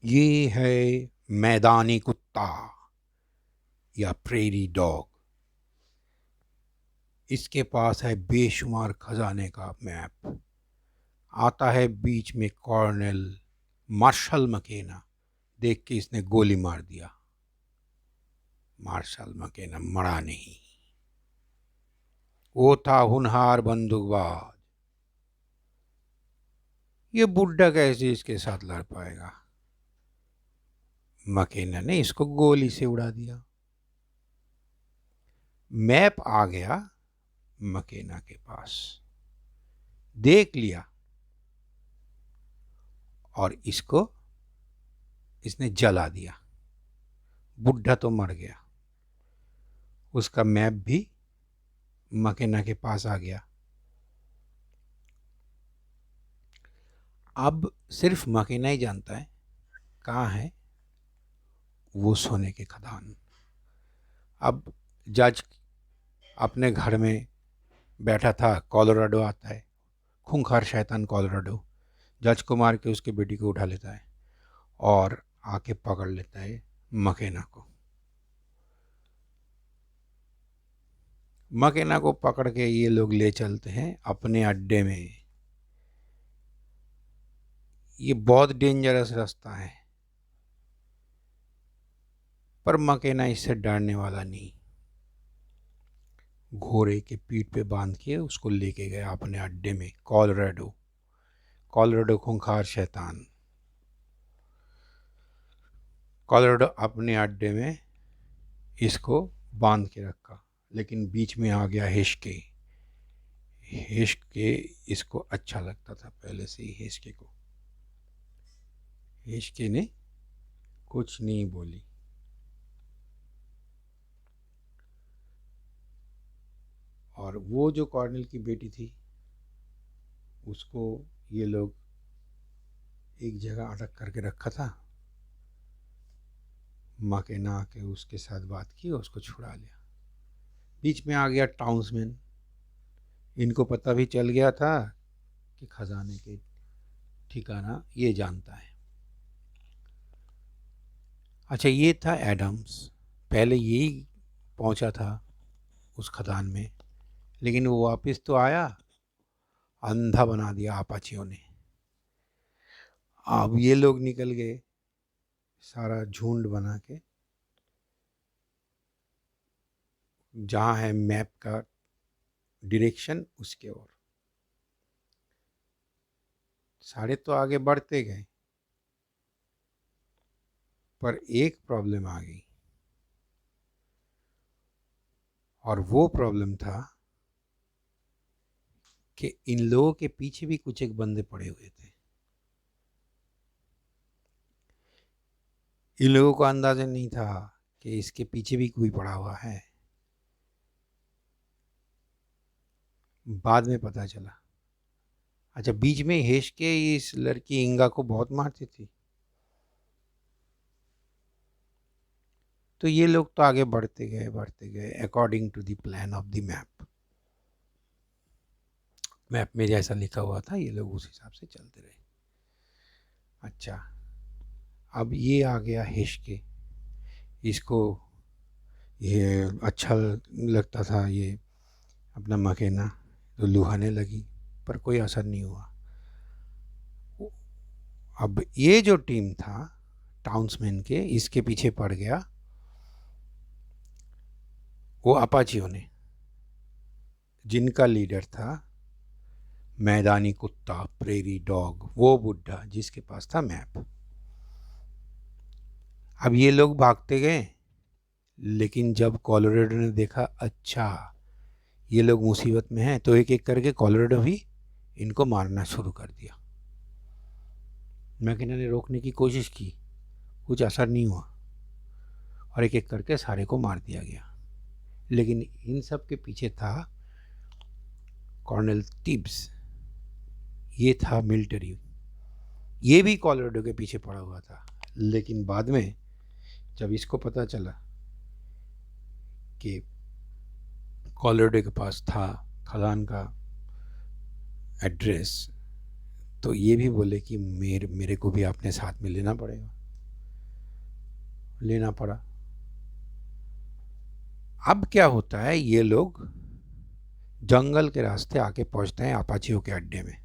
ये है मैदानी कुत्ता या प्रेरी डॉग। इसके पास है बेशुमार खजाने का मैप। आता है बीच में कॉर्नेल मार्शल मकेना। देख के इसने गोली मार दिया। मार्शल मकेना मरा नहीं। वो था होनहार बंदूकबाज। ये बुड्ढा कैसे इसके साथ लड़ पाएगा। मकेना ने इसको गोली से उड़ा दिया। मैप आ गया मकेना के पास, देख लिया और इसने जला दिया। बुढ़ा तो मर गया, उसका मैप भी मकेना के पास आ गया। अब सिर्फ मकेना ही जानता है कहाँ है वो सोने के खदान। अब जज अपने घर में बैठा था। कोलोराडो आता है, खूंखार शैतान कोलोराडो। जज को मार के उसके बेटी को उठा लेता है और आके पकड़ लेता है मकेना को। मकेना को पकड़ के ये लोग ले चलते हैं अपने अड्डे में। ये बहुत डेंजरस रास्ता है, पर मकेना इससे डरने वाला नहीं। घोड़े के पीठ पे बांध के उसको लेके गया अपने अड्डे में। कोलोराडो, कोलोराडो खूंखार शैतान। कोलोराडो अपने अड्डे में इसको बांध के रखा, लेकिन बीच में आ गया हिशके। हिशके इसको अच्छा लगता था पहले से ही। हिशके को हिशके ने कुछ नहीं बोली। और वो जो कॉर्नेल की बेटी थी उसको ये लोग एक जगह अटक करके रखा था। मकेना आके उसके साथ बात की और उसको छुड़ा लिया। बीच में आ गया टाउन्समैन। इनको पता भी चल गया था कि खजाने के ठिकाना ये जानता है। अच्छा, ये था एडम्स। पहले यही पहुंचा था उस खदान में, लेकिन वो वापस तो आया, अंधा बना दिया अपाचियों ने। अब ये लोग निकल गए सारा झुंड बना के, जहाँ है मैप का डायरेक्शन उसके ओर। सारे तो आगे बढ़ते गए, पर एक प्रॉब्लम आ गई। और वो प्रॉब्लम था कि इन लोगों के पीछे भी कुछ एक बंदे पड़े हुए थे। इन लोगों को अंदाजा नहीं था कि इसके पीछे भी कोई पड़ा हुआ है। बाद में पता चला। अच्छा, बीच में हेश के इस लड़की इंगा को बहुत मारती थी। तो ये लोग तो आगे बढ़ते गए according to the plan of the map. Map में जैसा लिखा हुआ था ये लोग उस हिसाब से चलते रहे। अच्छा, अब ये आ गया हेश के। इसको ये अच्छा लगता था ये अपना मकेना, तो लुभाने लगी, पर कोई असर नहीं हुआ। अब ये जो टीम था टाउन्समैन के, इसके पीछे पड़ गया वो अपाचियों ने, जिनका लीडर था मैदानी कुत्ता, प्रेरी डॉग, वो बुढ़ा जिसके पास था मैप। अब ये लोग भागते गए, लेकिन जब कोलोराडो ने देखा अच्छा ये लोग मुसीबत में हैं, तो एक एक करके कोलोराडो भी इनको मारना शुरू कर दिया। मैकेना ने रोकने की कोशिश की, कुछ असर नहीं हुआ और एक एक करके सारे को मार दिया गया। लेकिन इन सब के पीछे था कॉर्नेल टिब्स। ये था मिलिट्री, ये भी कोलोराडो के पीछे पड़ा हुआ था। लेकिन बाद में जब इसको पता चला कि कोलोराडो के पास था खदान का एड्रेस, तो ये भी बोले कि मेरे को भी अपने साथ में लेना पड़ेगा। लेना पड़ा। अब क्या होता है, ये लोग जंगल के रास्ते आके पहुंचते हैं अपाचियों के अड्डे में,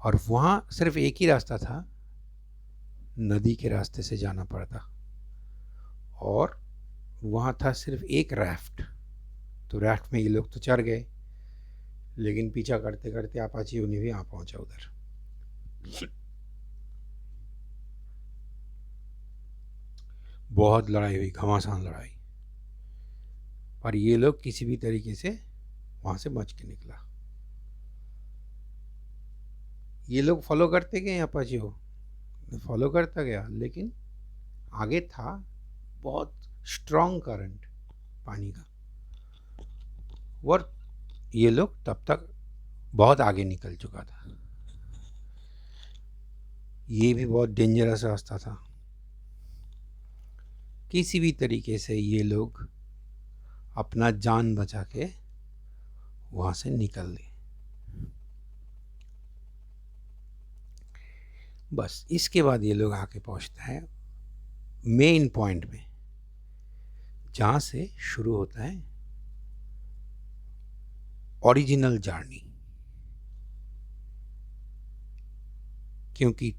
और वहां सिर्फ एक ही रास्ता था, नदी के रास्ते से जाना पड़ता, और वहाँ था सिर्फ एक राफ्ट। तो राफ्ट में ये लोग तो चढ़ गए, लेकिन पीछा करते करते अपाची उन्हें भी आ पहुंचा उधर। बहुत लड़ाई हुई, घमासान लड़ाई, पर ये लोग किसी भी तरीके से वहाँ से बच के निकला। ये लोग फॉलो करते गए अपाची को, फॉलो करता गया, लेकिन आगे था बहुत स्ट्रॉन्ग करंट पानी का, और ये लोग तब तक बहुत आगे निकल चुका था। ये भी बहुत डेंजरस रास्ता था। किसी भी तरीके से ये लोग अपना जान बचा के वहाँ से निकल गए। बस इसके बाद ये लोग आके पहुँचता है मेन पॉइंट में, जहाँ से शुरू होता है ओरिजिनल जर्नी। क्योंकि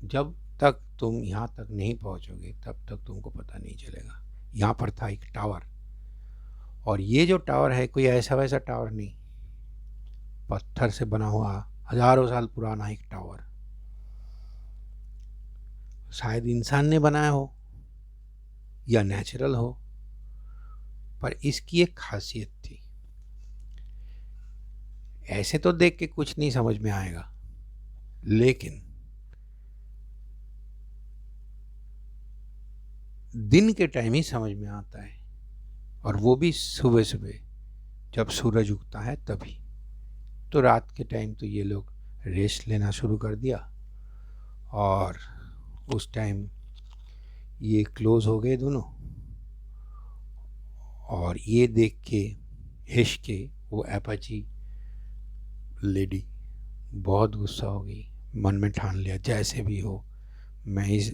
जब तक तुम यहाँ तक नहीं पहुँचोगे तब तक तुमको पता नहीं चलेगा। यहाँ पर था एक टावर, और ये जो टावर है कोई ऐसा वैसा टावर नहीं, पत्थर से बना हुआ हजारों साल पुराना एक टावर, शायद इंसान ने बनाया हो या नेचुरल हो, पर इसकी एक खासियत थी। ऐसे तो देख के कुछ नहीं समझ में आएगा, लेकिन दिन के टाइम ही समझ में आता है, और वो भी सुबह सुबह जब सूरज उगता है तभी। तो रात के टाइम तो ये लोग रेस्ट लेना शुरू कर दिया, और उस टाइम ये क्लोज हो गए दोनों, और ये देख के हिश के वो अपाची लेडी बहुत गुस्सा हो गई। मन में ठान लिया जैसे भी हो मैं इस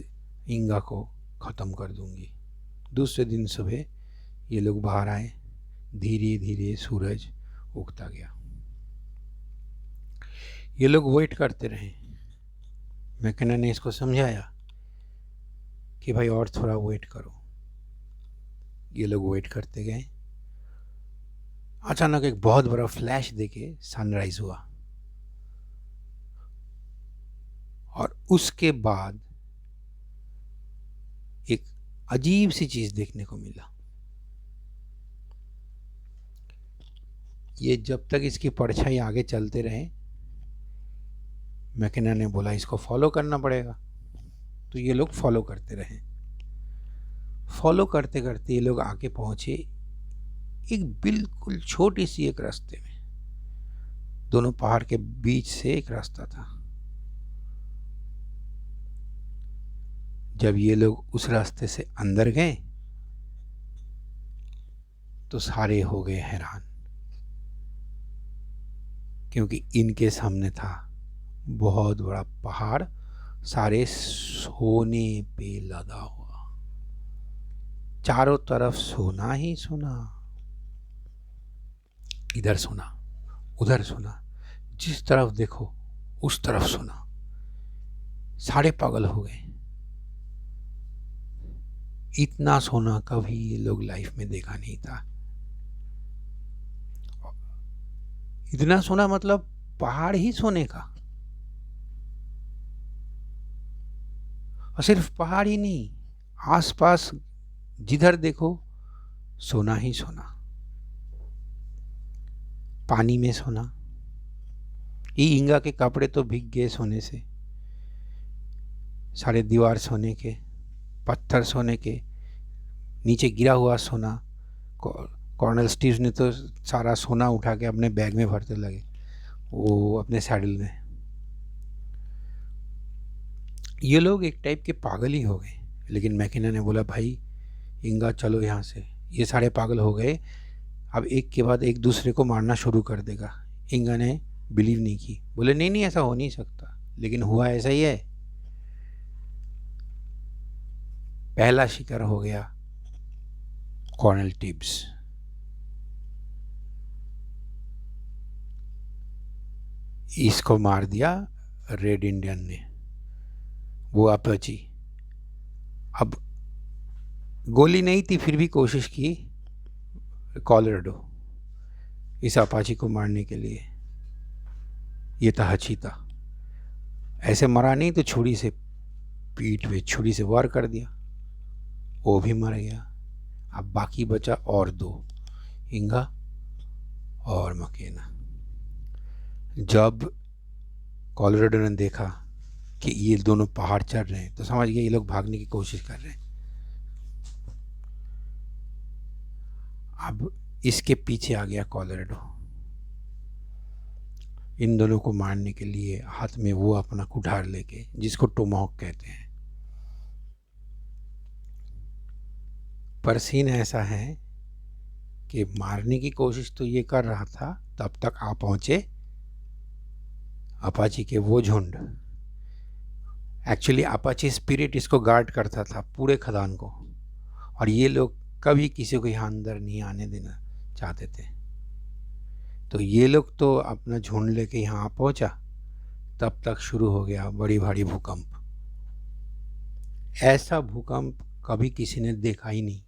इंगा को ख़त्म कर दूंगी। दूसरे दिन सुबह ये लोग बाहर आए, धीरे धीरे सूरज उगता गया। ये लोग वेट करते रहे। मैकेना ने इसको समझाया कि भाई और थोड़ा वेट करो। ये लोग वेट करते गए। अचानक एक बहुत बड़ा फ्लैश देके सनराइज हुआ, और उसके बाद एक अजीब सी चीज देखने को मिला। ये जब तक इसकी परछाई आगे चलते रहे, मैकेना ने बोला इसको फॉलो करना पड़ेगा। तो ये लोग फॉलो करते रहे। फॉलो करते करते ये लोग आके पहुंचे एक बिल्कुल छोटी सी एक रास्ते में। दोनों पहाड़ के बीच से एक रास्ता था। जब ये लोग उस रास्ते से अंदर गए तो सारे हो गए हैरान, क्योंकि इनके सामने था बहुत बड़ा पहाड़, सारे सोने पे लदा हुआ, चारों तरफ सोना ही सोना। इधर सोना, उधर सोना, जिस तरफ देखो उस तरफ सोना। सारे पागल हो गए। इतना सोना कभी ये लोग लाइफ में देखा नहीं था। इतना सोना मतलब पहाड़ ही सोने का, और सिर्फ पहाड़ ही नहीं, आसपास जिधर देखो सोना ही सोना। पानी में सोना, ये इंगा के कपड़े तो भीग गए सोने से, सारे दीवार सोने के, पत्थर सोने के, नीचे गिरा हुआ सोना। कॉर्नल स्टीव्स ने तो सारा सोना उठा के अपने बैग में भरते लगे, वो अपने सैडल में। ये लोग एक टाइप के पागल ही हो गए। लेकिन मैकेना ने बोला भाई इंगा चलो यहाँ से, ये सारे पागल हो गए, अब एक के बाद एक दूसरे को मारना शुरू कर देगा। इंगा ने बिलीव नहीं की, बोले नहीं नहीं ऐसा हो नहीं सकता, लेकिन हुआ ऐसा ही है। पहला शिकार हो गया कॉर्नेल टिब्स। इसको मार दिया रेड इंडियन ने, वो अपाची। अब गोली नहीं थी, फिर भी कोशिश की कोलोराडो इस अपाची को मारने के लिए। ये था हचीता, ऐसे मरा नहीं तो छुरी से पीठ पे छुरी से वार कर दिया, वो भी मर गया। अब बाकी बचा और दो, इंगा और मकेना। जब कोलोराडो ने देखा कि ये दोनों पहाड़ चढ़ रहे हैं तो समझ गया ये लोग भागने की कोशिश कर रहे हैं। अब इसके पीछे आ गया कोलोराडो, इन दोनों को मारने के लिए हाथ में वो अपना कुठार लेके, जिसको टोमाहॉक कहते हैं। पर सीन ऐसा है कि मारने की कोशिश तो ये कर रहा था, तब तक आ पहुंचे अपाची के वो झुंड। एक्चुअली अपाची स्पिरिट इसको गार्ड करता था पूरे खदान को, और ये लोग कभी किसी को यहाँ अंदर नहीं आने देना चाहते थे। तो ये लोग तो अपना झुंड लेके यहाँ पहुंचा, तब तक शुरू हो गया बड़ी भारी भूकंप। ऐसा भूकंप कभी किसी ने देखा ही नहीं,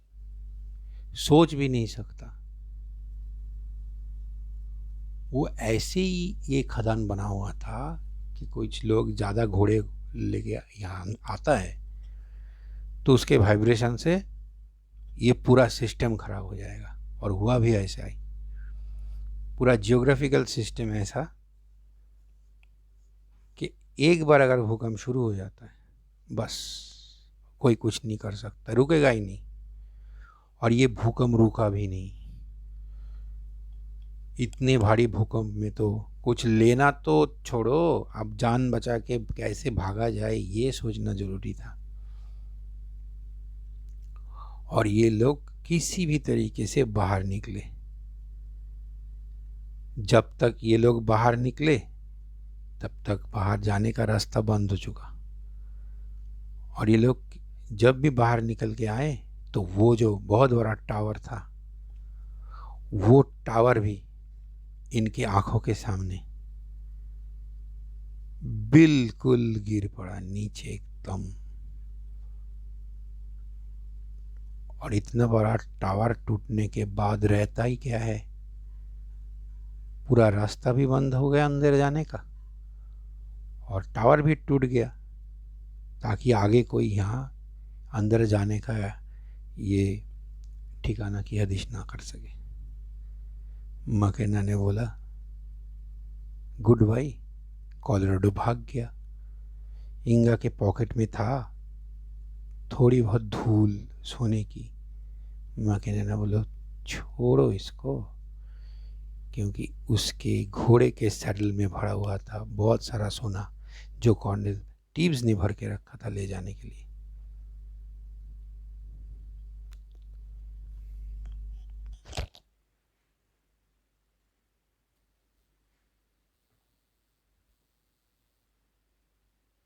सोच भी नहीं सकता। वो ऐसे ही ये खदान बना हुआ था कि कुछ लोग ज़्यादा घोड़े लेके यहाँ आता है तो उसके वाइब्रेशन से ये पूरा सिस्टम खराब हो जाएगा, और हुआ भी ऐसा ही। पूरा जियोग्राफिकल सिस्टम ऐसा कि एक बार अगर भूकंप शुरू हो जाता है बस कोई कुछ नहीं कर सकता, रुकेगा ही नहीं। और ये भूकंप रुका भी नहीं। इतने भारी भूकंप में तो कुछ लेना तो छोड़ो, अब जान बचा के कैसे भागा जाए ये सोचना जरूरी था। और ये लोग किसी भी तरीके से बाहर निकले। जब तक ये लोग बाहर निकले तब तक बाहर जाने का रास्ता बंद हो चुका। और ये लोग जब भी बाहर निकल के आए तो वो जो बहुत बड़ा टावर था, वो टावर भी इनकी आंखों के सामने बिल्कुल गिर पड़ा नीचे एकदम। और इतना बड़ा टावर टूटने के बाद रहता ही क्या है, पूरा रास्ता भी बंद हो गया अंदर जाने का, और टावर भी टूट गया ताकि आगे कोई यहाँ अंदर जाने का ये ठिकाना की हदिश ना कर सके। मकेना ने बोला गुड बाय, कोलोराडो भाग गया। इंगा के पॉकेट में था थोड़ी बहुत धूल सोने की। मकेना ने बोला छोड़ो इसको, क्योंकि उसके घोड़े के सैडल में भरा हुआ था बहुत सारा सोना जो कॉर्नेल टिब्स ने भर के रखा था ले जाने के लिए।